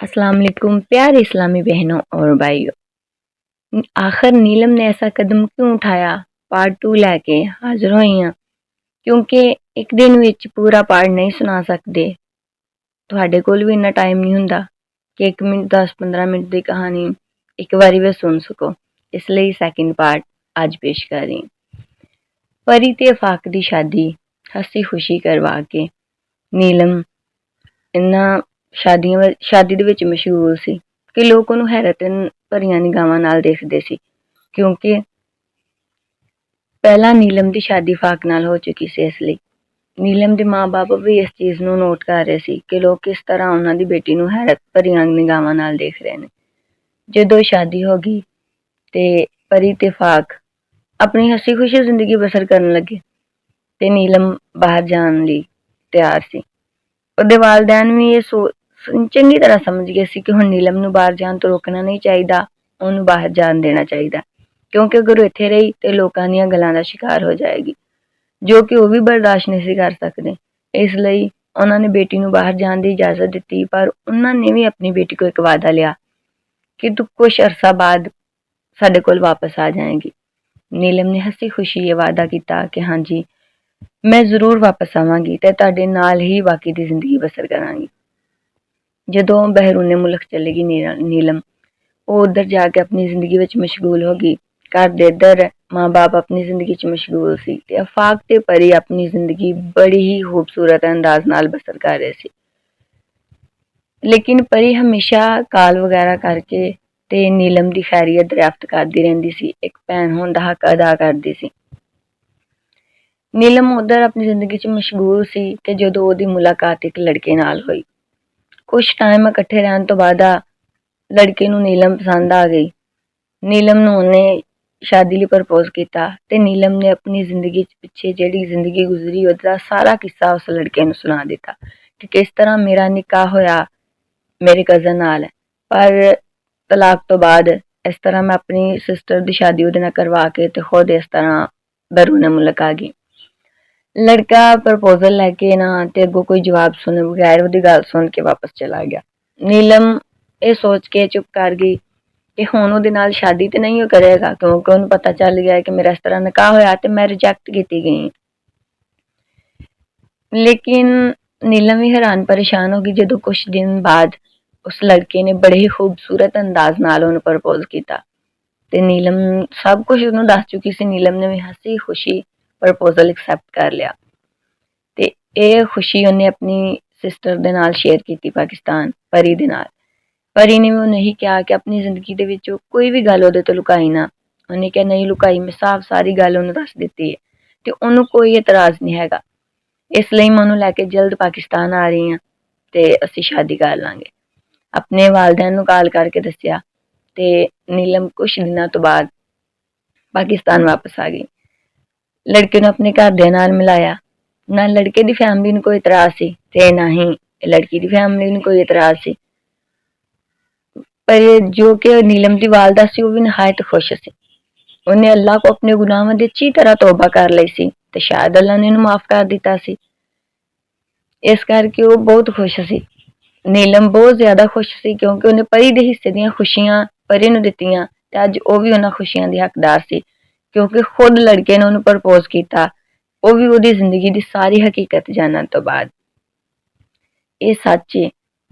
अस्सलाम वालेकुम प्यारे इस्लामी बहनों और भाइयों। आखिर नीलम ने ऐसा कदम क्यों उठाया? पार्ट 2 लैके हाजिर होई हां क्योंकि एक दिन विच पूरा पार्ट नहीं सुना सकदे। तुहाडे कोल भी इन्ना टाइम नहीं हुंदा कि 1 मिनट 10-15 मिनट दी कहानी एक बारी में सुन सको। इसलिए सेकंड पार्ट आज पेश कर रही हूं। परी ते आफाक दी शादी हसी खुशी करवा के नीलम इन्ना शादी ਦੇ ਵਿੱਚ ਮਸ਼ਹੂਰ ਸੀ ਕਿ ਲੋਕ ਉਹਨੂੰ ਹੈਰਤ ਭਰੀਆਂ ਨਿਗਾਹਾਂ ਨਾਲ ਦੇਖਦੇ ਸੀ ਕਿਉਂਕਿ ਪਹਿਲਾਂ ਨੀਲਮ ਦੀ ਸ਼ਾਦੀ ਫਾਕ ਨਾਲ ਹੋ ਚੁੱਕੀ ਸੀ। ਇਸ ਲਈ ਨੀਲਮ ਦੇ ਮਾਪੇ ਵੀ ਇਸ ਚੀਜ਼ ਨੂੰ ਨੋਟ ਕਰ ਰਹੇ ਸੀ ਕਿ ਲੋਕ ਕਿਸ ਤਰ੍ਹਾਂ ਉਹਨਾਂ ਦੀ ਬੇਟੀ ਨੂੰ ਹੈਰਤ ਭਰੀਆਂ ਨਿਗਾਹਾਂ ਨਾਲ ਦੇਖ ਰਹੇ ਨੇ। ਜਦੋਂ ਸ਼ਾਦੀ ਹੋ ਗਈ ਤੇ ਪਰੀ ਤੇ ਫਾਕ ਆਪਣੀ ਹੱਸੀ ਖੁਸ਼ੀ ਜ਼ਿੰਦਗੀ ਬਸਰ ਕਰਨ ਲੱਗੇ ਤੇ ਨੀਲਮ ਬਾਹਰ ਜਾਣ ਲਈ ਤਿਆਰ ਸੀ। ਉਹਦੇ ਵਾਲਿदैन ਵੀ ਇਹ ਚੰਗੀ ਤਰ੍ਹਾਂ ਸਮਝ ਗਏ ਸੀ ਕਿ ਹੁਣ ਨੀਲਮ ਨੂੰ ਬਾਹਰ ਜਾਣ ਤੋਂ ਰੋਕਣਾ ਨਹੀਂ ਚਾਹੀਦਾ, ਉਹਨੂੰ ਬਾਹਰ ਜਾਣ ਦੇਣਾ ਚਾਹੀਦਾ ਕਿਉਂਕਿ ਅਗਰ ਉਹ ਇੱਥੇ ਰਹੀ ਤੇ ਲੋਕਾਂ ਦੀਆਂ ਗੱਲਾਂ ਦਾ ਸ਼ਿਕਾਰ ਹੋ ਜਾਏਗੀ ਜੋ ਕਿ ਉਹ ਵੀ ਬਰਦਾਸ਼ਤ ਨਹੀਂ ਸੀ ਕਰ ਸਕਦੇ। ਇਸ ਲਈ ਉਹਨਾਂ ਨੇ ਬੇਟੀ ਨੂੰ ਬਾਹਰ ਜਾਣ ਦੀ ਇਜਾਜ਼ਤ ਦਿੱਤੀ, ਪਰ ਉਹਨਾਂ ਨੇ ਵੀ ਆਪਣੀ ਬੇਟੀ ਕੋਲ ਇੱਕ ਵਾਅਦਾ ਲਿਆ ਕਿ ਤੂੰ ਕੁਝ ਅਰਸਾ ਬਾਅਦ ਸਾਡੇ ਕੋਲ ਵਾਪਸ ਆ ਜਾਏਗੀ। ਨੀਲਮ ਨੇ ਹੱਸੀ ਖੁਸ਼ੀ ਇਹ ਵਾਅਦਾ ਕੀਤਾ ਕਿ ਹਾਂਜੀ ਮੈਂ ਜ਼ਰੂਰ ਵਾਪਸ ਆਵਾਂਗੀ ਤੇ ਤੁਹਾਡੇ ਨਾਲ ਹੀ ਬਾਕੀ ਦੀ ਜ਼ਿੰਦਗੀ ਬਸਰ ਕਰਾਂਗੀ। ਜਦੋਂ ਬਹਿਰੂਨੇ ਮੁਲਕ ਚਲੇਗੀ ਨੀਲਮ ਉਹ ਉੱਧਰ ਜਾ ਕੇ ਆਪਣੀ ਜ਼ਿੰਦਗੀ ਵਿੱਚ ਮਸ਼ਗੂਲ ਹੋ ਗਈ। ਘਰ ਦੇ ਇੱਧਰ ਮਾਂ-ਬਾਪ ਆਪਣੀ ਜ਼ਿੰਦਗੀ 'ਚ ਮਸ਼ਗੂਲ ਸੀ ਤੇ ਆਫਾਕ ਤੇ ਪਰੀ ਆਪਣੀ ਜ਼ਿੰਦਗੀ ਬੜੀ ਹੀ ਖੂਬਸੂਰਤ ਅੰਦਾਜ਼ ਨਾਲ ਬਸਰ ਕਰ ਰਹੇ ਸੀ। ਲੇਕਿਨ ਪਰੀ ਹਮੇਸ਼ਾ ਕਾਲ ਵਗੈਰਾ ਕਰਕੇ ਤੇ ਨੀਲਮ ਦੀ ਖੈਰੀਅਤ ਦਰਿਆਫਤ ਕਰਦੀ ਰਹਿੰਦੀ ਸੀ। ਇੱਕ ਭੈਣ ਹੋਣ ਦਾ ਹੱਕ ਅਦਾ ਕਰਦੀ ਸੀ। ਨੀਲਮ ਉੱਧਰ ਆਪਣੀ ਜ਼ਿੰਦਗੀ 'ਚ ਮਸ਼ਗੂਲ ਸੀ ਤੇ ਜਦੋਂ ਉਹਦੀ ਮੁਲਾਕਾਤ ਇੱਕ ਲੜਕੇ ਨਾਲ ਹੋਈ। ਕੁਛ ਟਾਈਮ ਇਕੱਠੇ ਰਹਿਣ ਤੋਂ ਬਾਅਦ ਲੜਕੇ ਨੂੰ ਨੀਲਮ ਪਸੰਦ ਆ ਗਈ। ਨੀਲਮ ਨੂੰ ਉਹਨੇ ਸ਼ਾਦੀ ਲਈ ਪ੍ਰਪੋਜ਼ ਕੀਤਾ ਤੇ ਨੀਲਮ ਨੇ ਆਪਣੀ ਜ਼ਿੰਦਗੀ 'ਚ ਪਿੱਛੇ ਜਿਹੜੀ ਜ਼ਿੰਦਗੀ ਗੁਜ਼ਰੀ ਉਹਦਾ ਸਾਰਾ ਕਿੱਸਾ ਉਸ ਲੜਕੇ ਨੂੰ ਸੁਣਾ ਦਿੱਤਾ ਕਿ ਕਿਸ ਤਰ੍ਹਾਂ ਮੇਰਾ ਨਿਕਾਹ ਹੋਇਆ ਮੇਰੇ ਕਜ਼ਨ ਨਾਲ, ਪਰ ਤਲਾਕ ਤੋਂ ਬਾਅਦ ਇਸ ਤਰ੍ਹਾਂ ਮੈਂ ਆਪਣੀ ਸਿਸਟਰ ਦੀ ਸ਼ਾਦੀ ਉਹਦੇ ਨਾਲ ਕਰਵਾ ਕੇ ਤੇ ਖੁਦ ਇਸ ਤਰ੍ਹਾਂ ਬੈਰੂਨੇ ਮੁਲਕ ਆ ਗਈ। ਲੜਕਾ ਪ੍ਰਪੋਜ਼ਲ ਲੈ ਕੇ ਨਾ ਤੇ ਅੱਗੋਂ ਕੋਈ ਜਵਾਬ ਸੁਣੇ ਬਗੈਰ ਉਹਦੀ ਗੱਲ ਸੁਣ ਕੇ ਵਾਪਸ ਚਲਾ ਗਿਆ। ਨੀਲਮ ਇਹ ਸੋਚ ਕੇ ਚੁੱਪ ਕਰ ਗਈ ਕਿ ਹੁਣ ਉਹਦੇ ਨਾਲ ਸ਼ਾਦੀ ਤੇ ਨਹੀਂ ਕਰੇਗਾ ਕਿਉਂਕਿ ਉਹਨੂੰ ਪਤਾ ਚੱਲ ਗਿਆ ਕਿ ਮੇਰਾ ਇਸ ਤਰ੍ਹਾਂ ਨਿਕਾਹ ਹੋਇਆ ਤੇ ਮੈਂ ਰਿਜੈਕਟ ਕੀਤੀ ਗਈ। ਲੇਕਿਨ ਨੀਲਮ ਵੀ ਹੈਰਾਨ ਪਰੇਸ਼ਾਨ ਹੋ ਗਈ ਜਦੋਂ ਕੁਛ ਦਿਨ ਬਾਅਦ ਉਸ ਲੜਕੇ ਨੇ ਬੜੇ ਹੀ ਖੂਬਸੂਰਤ ਅੰਦਾਜ਼ ਨਾਲ ਉਹਨੂੰ ਪ੍ਰਪੋਜ਼ ਕੀਤਾ ਤੇ ਨੀਲਮ ਸਭ ਕੁਝ ਉਹਨੂੰ ਦੱਸ ਚੁੱਕੀ ਸੀ। ਨੀਲਮ ਨੇ ਵੀ ਹੱਸੀ ਖੁਸ਼ੀ ਪ੍ਰਪੋਜ਼ਲ ਐਕਸੈਪਟ ਕਰ ਲਿਆ ਤੇ ਇਹ ਖੁਸ਼ੀ ਉਹਨੇ ਆਪਣੀ ਸਿਸਟਰ ਦੇ ਨਾਲ ਸ਼ੇਅਰ ਕੀਤੀ ਪਾਕਿਸਤਾਨ ਪਰੀ ਦੇ ਨਾਲ। ਪਰੀ ਨੇ ਵੀ ਉਹਨੂੰ ਇਹੀ ਕਿਹਾ ਕਿ ਆਪਣੀ ਜ਼ਿੰਦਗੀ ਦੇ ਵਿੱਚ ਕੋਈ ਵੀ ਗੱਲ ਉਹਦੇ ਤੋਂ ਲੁਕਾਈ ਨਾ। ਉਹਨੇ ਕਿਹਾ ਨਹੀਂ ਲੁਕਾਈ, ਮੈਂ ਸਾਫ਼ ਸਾਰੀ ਗੱਲ ਉਹਨੂੰ ਦੱਸ ਦਿੱਤੀ ਹੈ ਤੇ ਉਹਨੂੰ ਕੋਈ ਇਤਰਾਜ਼ ਨਹੀਂ ਹੈਗਾ। ਇਸ ਲਈ ਮੈਂ ਉਹਨੂੰ ਲੈ ਕੇ ਜਲਦ ਪਾਕਿਸਤਾਨ ਆ ਰਹੀ ਹਾਂ ਤੇ ਅਸੀਂ ਸ਼ਾਦੀ ਕਰ ਲਾਂਗੇ। ਆਪਣੇ ਵਾਲਿदैन ਨੂੰ ਕਾਲ ਕਰਕੇ ਦੱਸਿਆ ਤੇ ਨੀਲਮ ਕੁਛ ਦਿਨਾਂ ਤੋਂ ਬਾਅਦ ਪਾਕਿਸਤਾਨ ਵਾਪਸ ਆ ਗਈ। ਲੜਕੇ ਨੂੰ ਆਪਣੇ ਘਰਦਿਆਂ ਨਾਲ ਮਿਲਾਇਆ। ਨਾ ਲੜਕੇ ਦੀ ਫੈਮਿਲੀ ਨੂੰ ਕੋਈ ਇਤਰਾਜ਼ ਸੀ ਤੇ ਨਾ ਹੀ ਲੜਕੀ ਦੀ ਫੈਮਿਲੀ ਨੂੰ ਕੋਈ ਇਤਰਾਜ਼ ਸੀ। ਪਰ ਜੋ ਕਿ ਨੀਲਮ ਦੀ ਵਾਲਦਾ ਸੀ ਉਹ ਵੀ ਨਹਾਇਤ ਖੁਸ਼ ਸੀ। ਉਹਨੇ ਅੱਲਾਹ ਕੋ ਆਪਣੇ ਗੁਨਾਹਾਂ ਦੀ ਅੱਛੀ ਤਰ੍ਹਾਂ ਤੌਬਾ ਕਰ ਲਈ ਸੀ ਤੇ ਸ਼ਾਇਦ ਅੱਲਾਹ ਨੇ ਉਹਨੂੰ ਮਾਫ ਕਰ ਦਿੱਤਾ ਸੀ। ਇਸ ਕਰਕੇ ਉਹ ਬਹੁਤ ਖੁਸ਼ ਸੀ। ਨੀਲਮ ਬਹੁਤ ਜ਼ਿਆਦਾ ਖੁਸ਼ ਸੀ ਕਿਉਂਕਿ ਉਹਨੇ ਪਰੀ ਦੇ ਹਿੱਸੇ ਦੀਆਂ ਖੁਸ਼ੀਆਂ ਪਰੀ ਨੂੰ ਦਿੱਤੀਆਂ ਤੇ ਅੱਜ ਉਹ ਵੀ ਉਹਨਾਂ ਖੁਸ਼ੀਆਂ ਦੀ ਹੱਕਦਾਰ ਸੀ ਕਿਉਂਕਿ ਖੁਦ ਲੜਕੇ ਨੇ ਉਹਨੂੰ ਪ੍ਰਪੋਜ਼ ਕੀਤਾ, ਉਹ ਵੀ ਉਹਦੀ ਜ਼ਿੰਦਗੀ ਦੀ ਸਾਰੀ ਹਕੀਕਤ ਜਾਣਨ ਤੋਂ ਬਾਅਦ। ਇਹ ਸੱਚ ਹੈ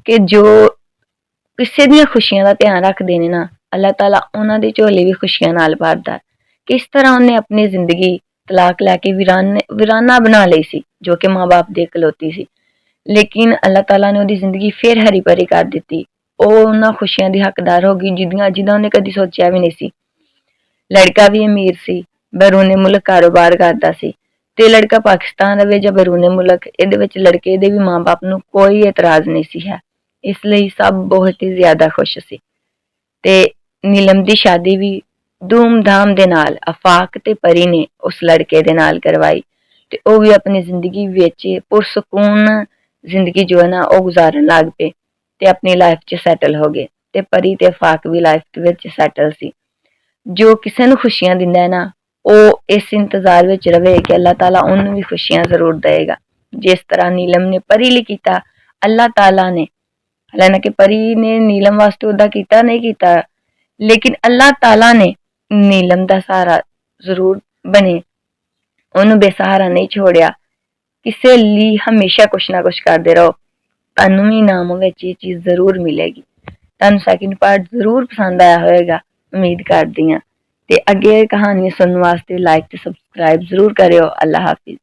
ਕਿ ਜੋ ਕਿਸੇ ਦੀਆਂ ਖੁਸ਼ੀਆਂ ਦਾ ਧਿਆਨ ਰੱਖਦੇ ਨੇ ਨਾ ਅੱਲਾਹ ਤਾਲਾ ਉਹਨਾਂ ਦੀ ਝੋਲੀ ਵੀ ਖੁਸ਼ੀਆਂ ਨਾਲ ਭਰਦਾ। ਕਿਸ ਤਰ੍ਹਾਂ ਉਹਨੇ ਆਪਣੀ ਜ਼ਿੰਦਗੀ ਤਲਾਕ ਲੈ ਕੇ ਵੀਰਾਨਾ ਬਣਾ ਲਈ ਸੀ ਜੋ ਕਿ ਮਾਂ-ਬਾਪ ਦੇ ਇਕਲੌਤੀ ਸੀ, ਲੇਕਿਨ ਅੱਲਾਹ ਤਾਲਾ ਨੇ ਉਹਦੀ ਜ਼ਿੰਦਗੀ ਫਿਰ ਹਰੀ ਭਰੀ ਕਰ ਦਿੱਤੀ। ਉਹ ਉਹਨਾਂ ਖੁਸ਼ੀਆਂ ਦੀ ਹੱਕਦਾਰ ਹੋ ਗਈ ਜਿਹਦਾ ਉਹਨੇ ਕਦੀ ਸੋਚਿਆ ਵੀ ਨਹੀਂ ਸੀ। ਲੜਕਾ ਵੀ ਅਮੀਰ ਸੀ, ਬੈਰੂਨੇ ਮੁਲਕ ਕਾਰੋਬਾਰ ਕਰਦਾ ਸੀ ਤੇ ਲੜਕਾ ਪਾਕਿਸਤਾਨ ਰਵੇ ਜਾਂ ਬੈਰੂਨੇ ਮੁਲਕ, ਇਹਦੇ ਵਿੱਚ ਲੜਕੇ ਦੇ ਵੀ ਮਾਂ-ਬਾਪ ਨੂੰ ਕੋਈ ਇਤਰਾਜ਼ ਨਹੀਂ ਸੀ ਹੈ। ਇਸ ਲਈ ਸਭ ਬਹੁਤ ਹੀ ਜ਼ਿਆਦਾ ਖੁਸ਼ ਸੀ ਤੇ ਨੀਲਮ ਦੀ ਸ਼ਾਦੀ ਵੀ ਧੂਮ-ਧਾਮ ਦੇ ਨਾਲ ਆਫਾਕ ਤੇ ਪਰੀ ਨੇ ਉਸ ਲੜਕੇ ਦੇ ਨਾਲ ਕਰਵਾਈ ਤੇ ਉਹ ਵੀ ਆਪਣੀ ਜ਼ਿੰਦਗੀ ਵਿੱਚ ਪੁਰਸਕੂਨ ਜ਼ਿੰਦਗੀ ਜੋ ਹੈ ਨਾ ਉਹ ਗੁਜ਼ਾਰਨ ਲੱਗ ਪਏ ਤੇ ਆਪਣੀ ਲਾਈਫ 'ਚ ਸੈਟਲ ਹੋ ਗਏ ਤੇ ਪਰੀ ਤੇ ਆਫਾਕ ਵੀ ਲਾਈਫ ਵਿੱਚ ਸੈਟਲ ਸੀ। ਜੋ ਕਿਸੇ ਨੂੰ ਖੁਸ਼ੀਆਂ ਦਿੰਦਾ ਹੈ ਨਾ ਉਹ ਇਸ ਇੰਤਜ਼ਾਰ ਵਿੱਚ ਰਵੇ ਕਿ ਅੱਲਾਹ ਤਾਲਾ ਉਹਨੂੰ ਵੀ ਖੁਸ਼ੀਆਂ ਜ਼ਰੂਰ ਦੇਗਾ। ਜਿਸ ਤਰ੍ਹਾਂ ਨੀਲਮ ਨੇ ਪਰੀ ਲਈ ਕੀਤਾ, ਅੱਲਾਹ ਤਾਲਾ ਨੇ ਹਾਲਾਂਕਿ ਪਰੀ ਨੇ ਨੀਲਮ ਵਾਸਤੇ ਉਹਦਾ ਕੀਤਾ ਨਹੀਂ ਕੀਤਾ, ਲੇਕਿਨ ਅੱਲਾਹ ਤਾਲਾ ਨੇ ਨੀਲਮ ਦਾ ਸਹਾਰਾ ਜ਼ਰੂਰ ਬਣੇ, ਉਹਨੂੰ ਬੇਸਹਾਰਾ ਨਹੀਂ ਛੋੜਿਆ। ਕਿਸੇ ਲਈ ਹਮੇਸ਼ਾ ਕੁਛ ਨਾ ਕੁਛ ਕਰਦੇ ਰਹੋ, ਤੁਹਾਨੂੰ ਵੀ ਇਨਾਮ ਵਿੱਚ ਇਹ ਚੀਜ਼ ਜ਼ਰੂਰ ਮਿਲੇਗੀ। ਤੁਹਾਨੂੰ ਸੈਕਿੰਡ ਪਾਰਟ ਜ਼ਰੂਰ ਪਸੰਦ ਆਇਆ ਹੋਵੇਗਾ, ਉਮੀਦ ਕਰਦੀ ਹਾਂ। ਤੇ ਅੱਗੇ ਕਹਾਣੀ ਸੁਣਨ ਵਾਸਤੇ ਲਾਈਕ ਤੇ ਸਬਸਕ੍ਰਾਈਬ ਜ਼ਰੂਰ ਕਰਿਓ। ਅੱਲਾ ਹਾਫਿਜ਼।